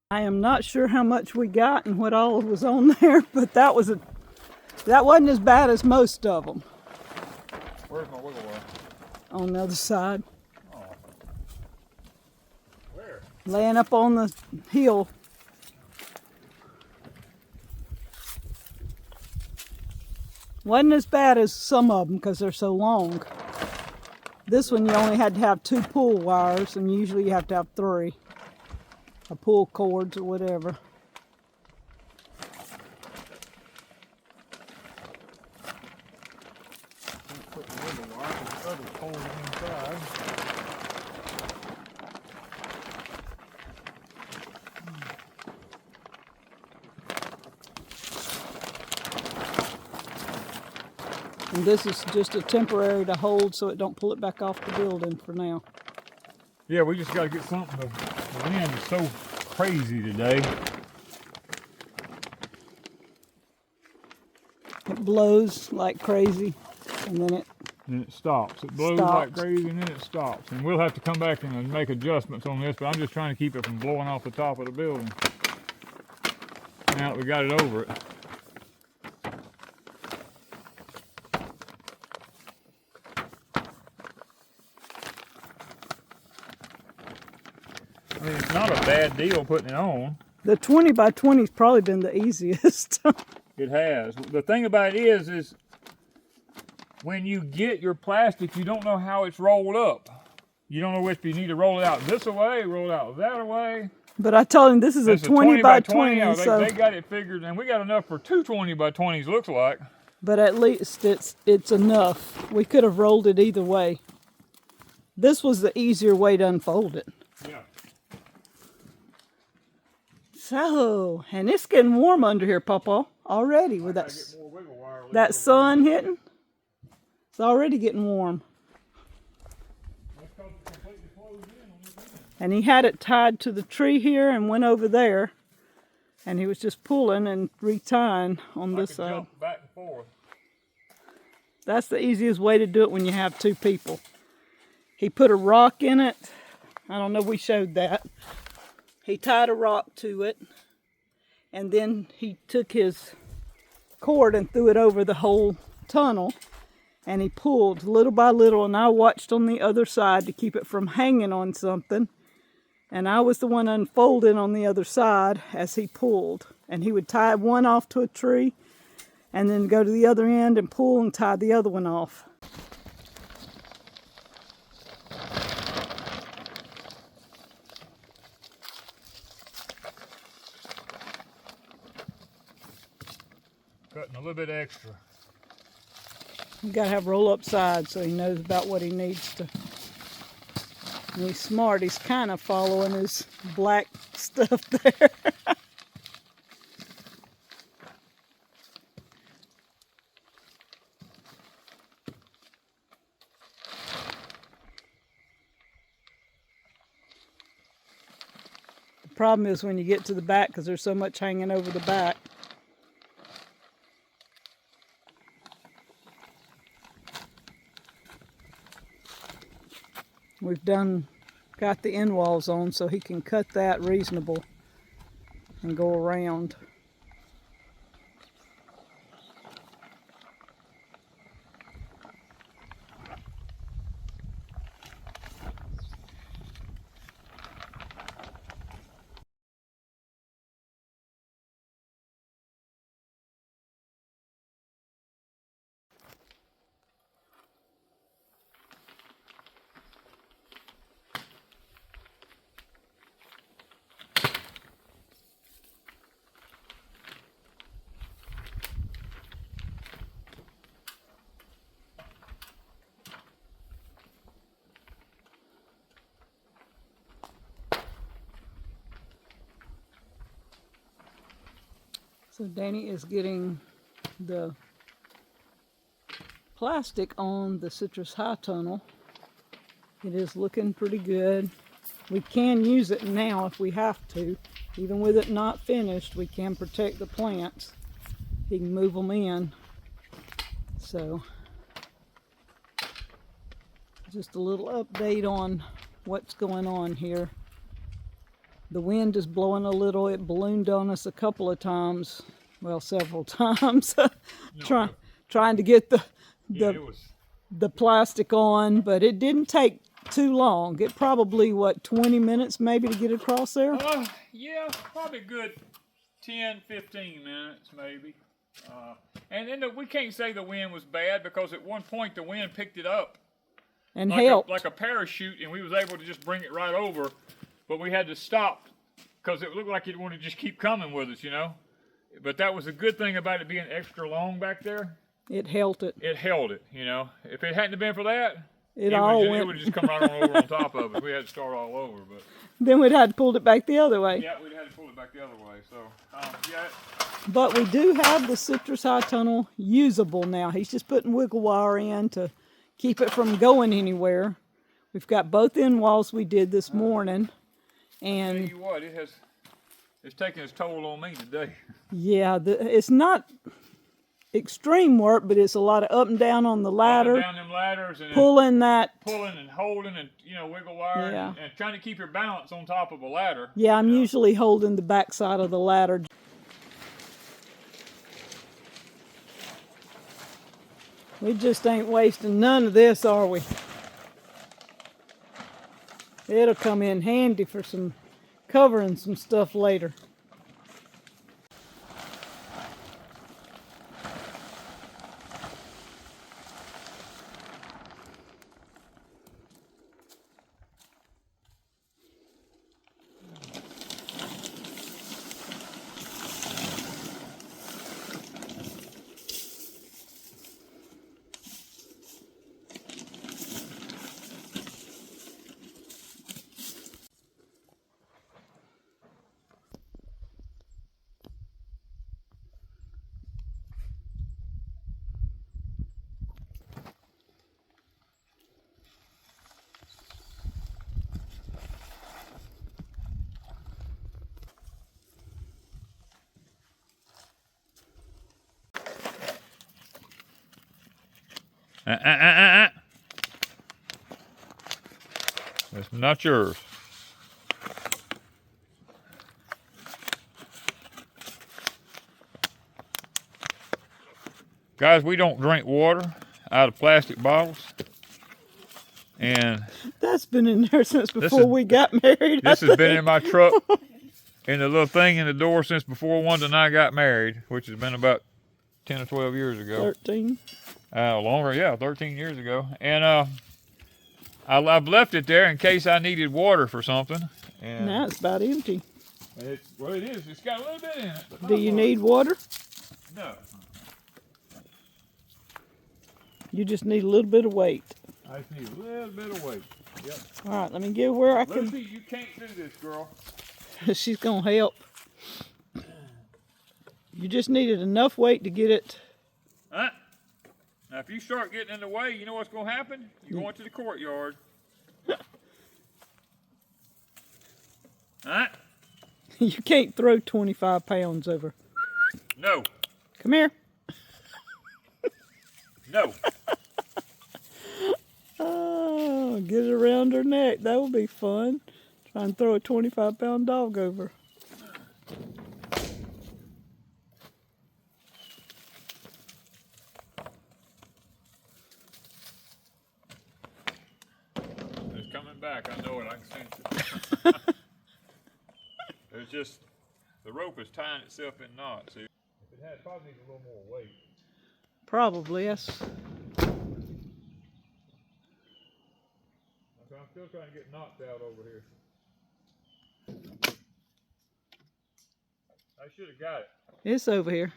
I am not sure how much we got and what all was on there, but that wasn't as bad as most of them. Where's my wiggle wire? On the other side. Oh. Where? Laying up on the hill. Wasn't as bad as some of them because they're so long. This one you only had to have 2 pull wires, and usually you have to have 3. Or pull cords or whatever. Put the wiggle wire with the other pole inside. And this is just a temporary to hold so it don't pull it back off the building for now. Yeah, we just got to get something. The wind is so crazy today. It blows like crazy, and then it stops. It blows like crazy, and then it stops. And we'll have to come back and make adjustments on this, but I'm just trying to keep it from blowing off the top of the building. Now that we got it over it. I mean, it's not a bad deal putting it on. The 20 by 20's probably been the easiest. It has. The thing about it is when you get your plastic, you don't know how it's rolled up. You don't know if you need to roll it out this way, roll it out that way. But I told him this is a 20 by 20. Yeah, so they got it figured, and we got enough for 2 20 by 20s, looks like. But at least it's enough. We could have rolled it either way. This was the easier way to unfold it. Yeah. So, and it's getting warm under here, Papa, already with that sun hitting. It's already getting warm. And he had it tied to the tree here and went over there. And he was just pulling and retying on this side. Jump back and forth. That's the easiest way to do it when you have 2 people. He put a rock in it. I don't know if we showed that. He tied a rock to it, and then he took his cord and threw it over the whole tunnel, and he pulled little by little, and I watched on the other side to keep it from hanging on something, and I was the one unfolding on the other side as he pulled, and he would tie one off to a tree and then go to the other end and pull and tie the other one off. Cutting a little bit extra. You gotta have roll up sides so he knows about what he needs to. And he's smart, he's kind of following his black stuff there. The problem is when you get to the back, because there's so much hanging over the back. We've got the end walls on so he can cut that reasonable and go around. So Danny is getting the plastic on the citrus high tunnel. It is looking pretty good. We can use it now if we have to. Even with it not finished, we can protect the plants. He can move them in. So, just a little update on what's going on here. The wind is blowing a little. It ballooned on us a couple of times. Well, several times. Trying to get the plastic on, but it didn't take too long. It probably, what, 20 minutes maybe to get across there? Yeah, probably good 10, 15 minutes maybe. And then we can't say the wind was bad because at one point the wind picked it up And like helped. like a parachute, and we was able to just bring it right over, but we had to stop because it looked like it wanted to just keep coming with us, you know. But that was a good thing about it being extra long back there. It held it. It held it, you know. If it hadn't have been for that, It would just come right on over on top of it. We had to start all over, but Then we'd have to pull it back the other way. yeah, we'd have to pull it back the other way. So yeah. But we do have the citrus high tunnel usable now. He's just putting wiggle wire in to keep it from going anywhere. We've got both end walls we did this morning. And Tell you what, it's taking its toll on me today. yeah, it's not extreme work, but it's a lot of up and down on the ladder. Up and down them ladders and pulling and holding and, you know, wiggle wire and trying to keep your balance on top of a ladder. Yeah, I'm usually holding the back side of the ladder. We just ain't wasting none of this, are we? It'll come in handy for some covering some stuff later. It's not yours. Guys, we don't drink water out of plastic bottles. And that's been in there since before we got married. This has been in my truck in the little thing in the door since before Wanda and I got married, which has been about 10 or 12 years ago. 13. Longer, yeah, 13 years ago. And I've left it there in case I needed water for something. And now it's about empty. Well, it is. It's got a little bit in it. But do you need water? No. You just need a little bit of weight. I just need a little bit of weight. Yep. All right, let me get where I can. Lucy, you can't do this, girl. She's going to help. You just needed enough weight to get it. Now, if you start getting in the way, you know what's going to happen? You're going to the courtyard. You can't throw 25 pounds over. No. Come here. No. Oh, get it around her neck. That would be fun. Try and throw a 25-pound dog over. It's coming back. I know it. I can sense it. There's just, the rope is tying itself in knots. See? If it had, probably needs a little more weight. Probably, yes. I'm still trying to get knots out over here. I should have got it. It's over here.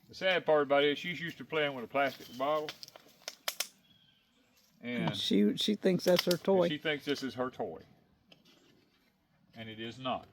The sad part about it is she's used to playing with a plastic bottle. And she thinks that's her toy. She thinks this is her toy. And it is not.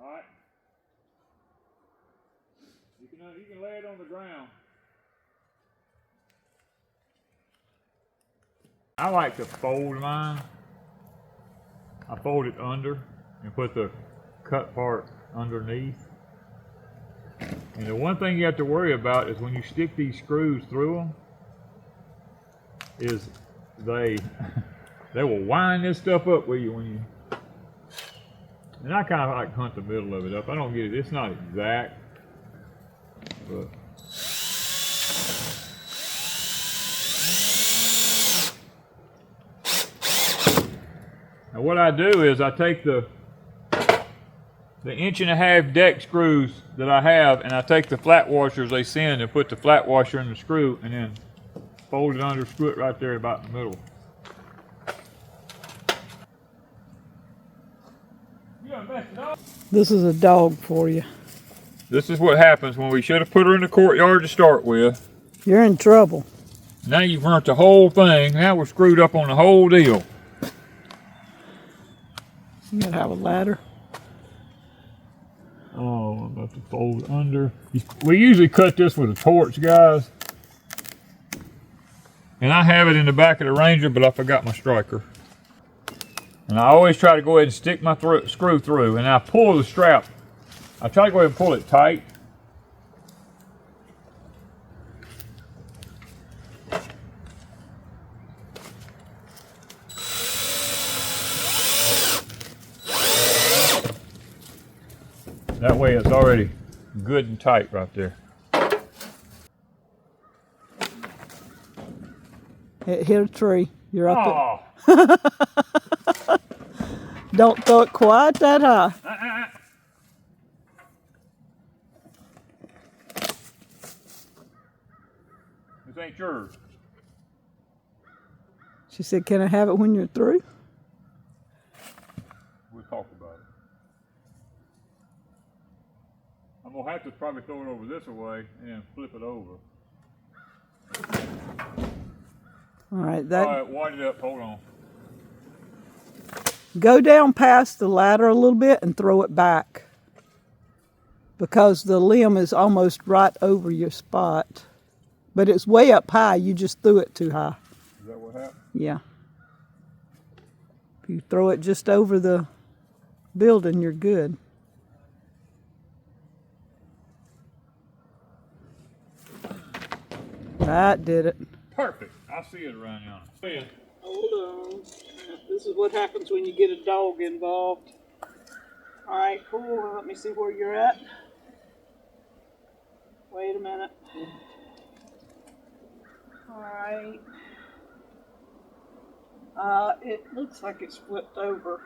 Alright. You can lay it on the ground. I like to fold mine. I fold it under and put the cut part underneath. And the one thing you have to worry about is when you stick these screws through them, is they will wind this stuff up with you when you. And I kind of like hunt the middle of it up. I don't get it. It's not exact, but. Now what I do is I take the 1.5-inch deck screws that I have, and I take the flat washers they send and put the flat washer in the screw and then fold it under, screw it right there about in the middle. You done messed it up. This is a dog for you. This is what happens when we should have put her in the courtyard to start with. You're in trouble. Now you've burnt the whole thing. Now we're screwed up on the whole deal. You gotta have a ladder. Oh, I'm about to fold under. We usually cut this with a torch, guys. And I have it in the back of the Ranger, but I forgot my striker. And I always try to go ahead and stick my screw through, and I pull the strap. I try to go ahead and pull it tight. That way it's already good and tight right there. It hit a tree. You're up. Oh. Don't throw it quite that high. This ain't yours. She said, can I have it when you're through? We'll talk about it. I'm going to have to probably throw it over this way and then flip it over. All right, that. All right, wind it up. Hold on. Go down past the ladder a little bit and throw it back, because the limb is almost right over your spot. But it's way up high. You just threw it too high. Is that what happened? Yeah. If you throw it just over the building, you're good. That did it. Perfect. I see it around here. Hold on. This is what happens when you get a dog involved. All right, cool. Let me see where you're at. Wait a minute. All right. It looks like it's flipped over.